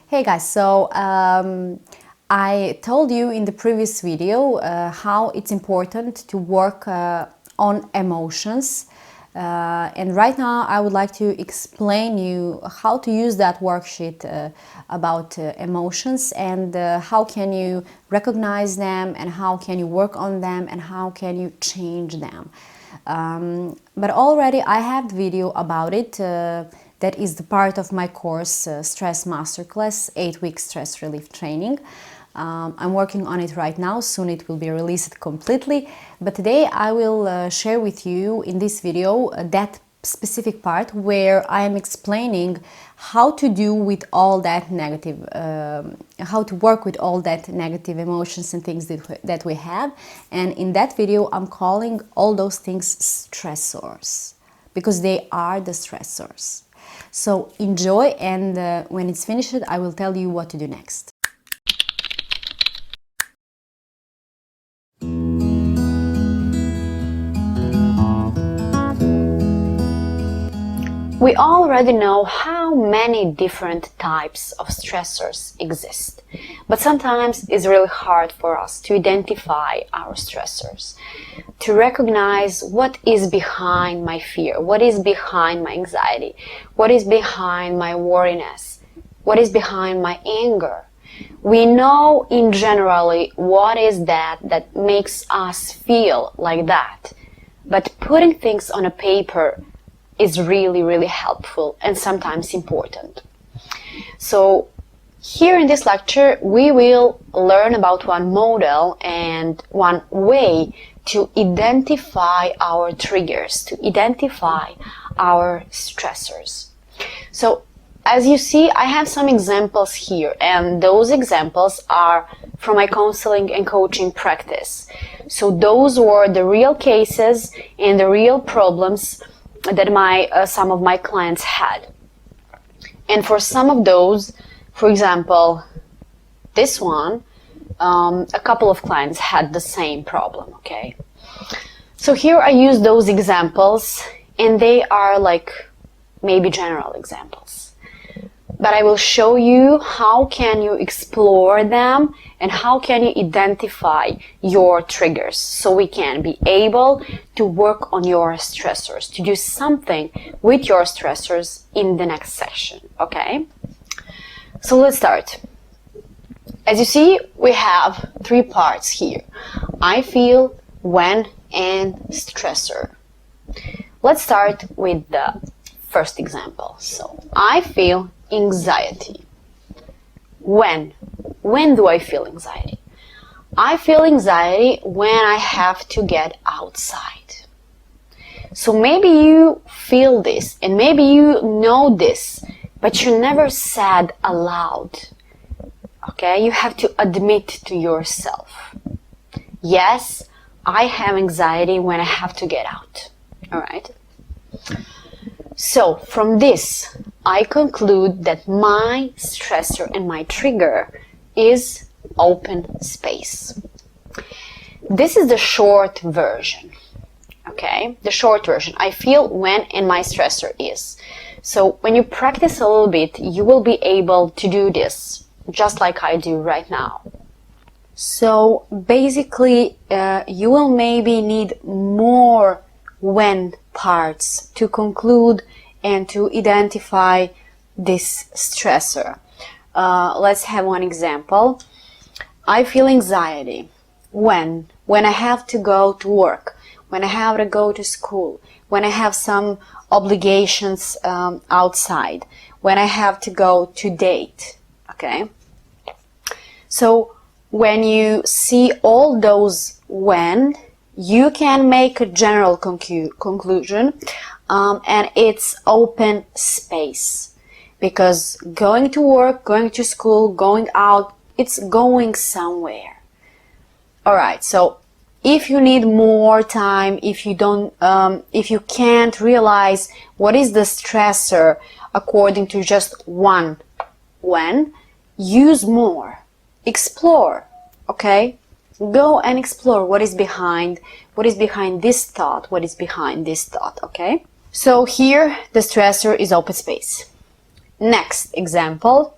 Hey guys, I told you in the previous video how it's important to work on emotions, and right now I would like to explain you how to use that worksheet about emotions and how can you recognize them and how can you work on them and how can you change them. But already I have the video about it. That is the part of my course, Stress Masterclass, 8-week stress relief training. I'm working on it right now, soon it will be released completely. But today I will share with you in this video that specific part where I am explaining how to do with all that negative, how to work with all that negative emotions and things that we have. And in that video I'm calling all those things stressors, because they are the stressors. So enjoy, and when it's finished, I will tell you what to do next. We already know how many different types of stressors exist, but sometimes it's really hard for us to identify our stressors, to recognize what is behind my fear, what is behind my anxiety, what is behind my worriness, what is behind my anger. We know in generally what is that makes us feel like that, but putting things on a paper is really helpful and sometimes important. So here in this lecture we will learn about one model and one way to identify our triggers, to identify our stressors. So as you see, I have some examples here, and those examples are from my counseling and coaching practice. So those were the real cases and the real problems that some of my clients had. And for some of those, for example, this one, a couple of clients had the same problem, okay? So here I use those examples, and they are like maybe general examples. But I will show you how can you explore them and how can you identify your triggers, so we can be able to work on your stressors, to do something with your stressors in the next session, okay? So let's start. As you see, we have 3 parts here: I feel, when, and stressor. Let's start with the first example. So I feel anxiety. When do I feel anxiety? I feel anxiety when I have to get outside. So maybe you feel this and maybe you know this, but you never said aloud. Okay, you have to admit to yourself, yes, I have anxiety when I have to get out. All right. So from this, I conclude that my stressor and my trigger is open space. This is the short version, okay? The short version. I feel when and my stressor is. So when you practice a little bit, you will be able to do this, just like I do right now. So basically, you will maybe need more when parts to conclude and to identify this stressor. Let's have one example. I feel anxiety when I have to go to work, when I have to go to school, when I have some obligations outside, when I have to go to date, okay? So when you see all those when, you can make a general conclusion, and it's open space, because going to work, going to school, going out, it's going somewhere. All right, so if you need more time, if you can't realize what is the stressor according to just one when, use more, explore, okay? Go and explore what is behind this thought, what is behind this thought, okay? So here the stressor is open space. Next example,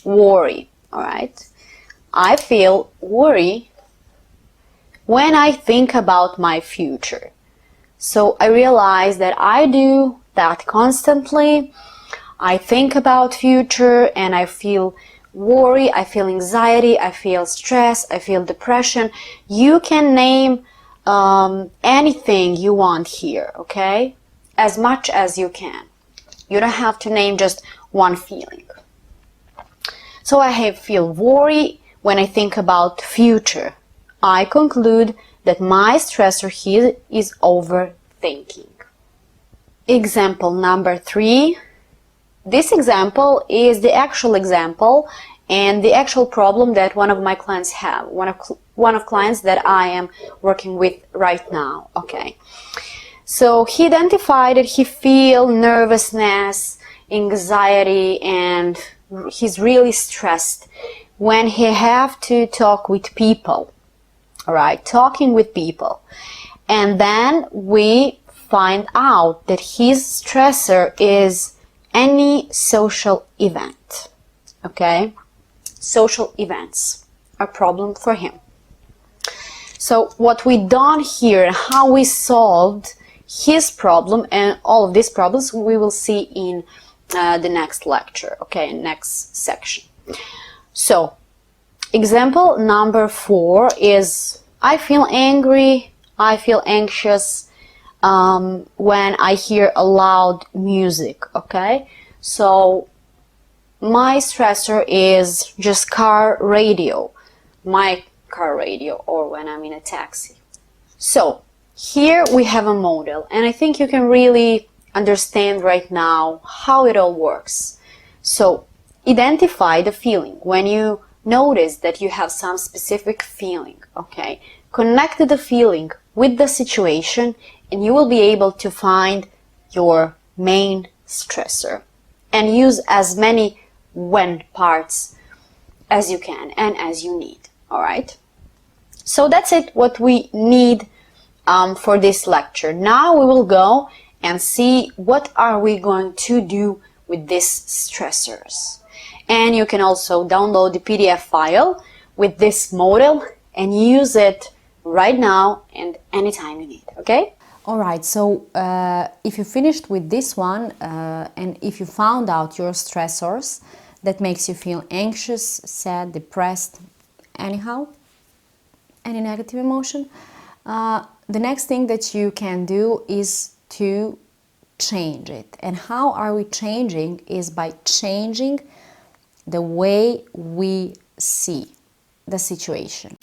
worry, all right? I feel worry when I think about my future. So I realize that I do that constantly. I think about future and I feel worry, I feel anxiety, I feel stress, I feel depression. You can name anything you want here, okay? As much as you can. You don't have to name just one feeling. So I feel worry when I think about future. I conclude that my stressor here is overthinking. Example number 3. This example is the actual example and the actual problem that one of my clients have. One of clients that I am working with right now. Okay. So he identified that he feel nervousness, anxiety, and he's really stressed when he have to talk with people. All right, talking with people. And then we find out that his stressor is any social event. Okay? Social events are a problem for him. So what we done here, how we solved his problem and all of these problems, we will see in the next lecture, okay, next section. So, example number 4 is I feel angry, I feel anxious when I hear a loud music, okay? So, my stressor is just car radio, my car radio, or when I'm in a taxi. So, here we have a model, and I think you can really understand right now how it all works. So, identify the feeling. When you notice that you have some specific feeling, okay, connect the feeling with the situation, and you will be able to find your main stressor and use as many when parts as you can and as you need. All right. So that's it, what we need for this lecture. Now we will go and see what are we going to do with these stressors. And you can also download the PDF file with this model and use it right now and anytime you need, okay? Alright, so if you finished with this one and if you found out your stressors that makes you feel anxious, sad, depressed, anyhow, any negative emotion, the next thing that you can do is to change it. And how are we changing is by changing the way we see the situation.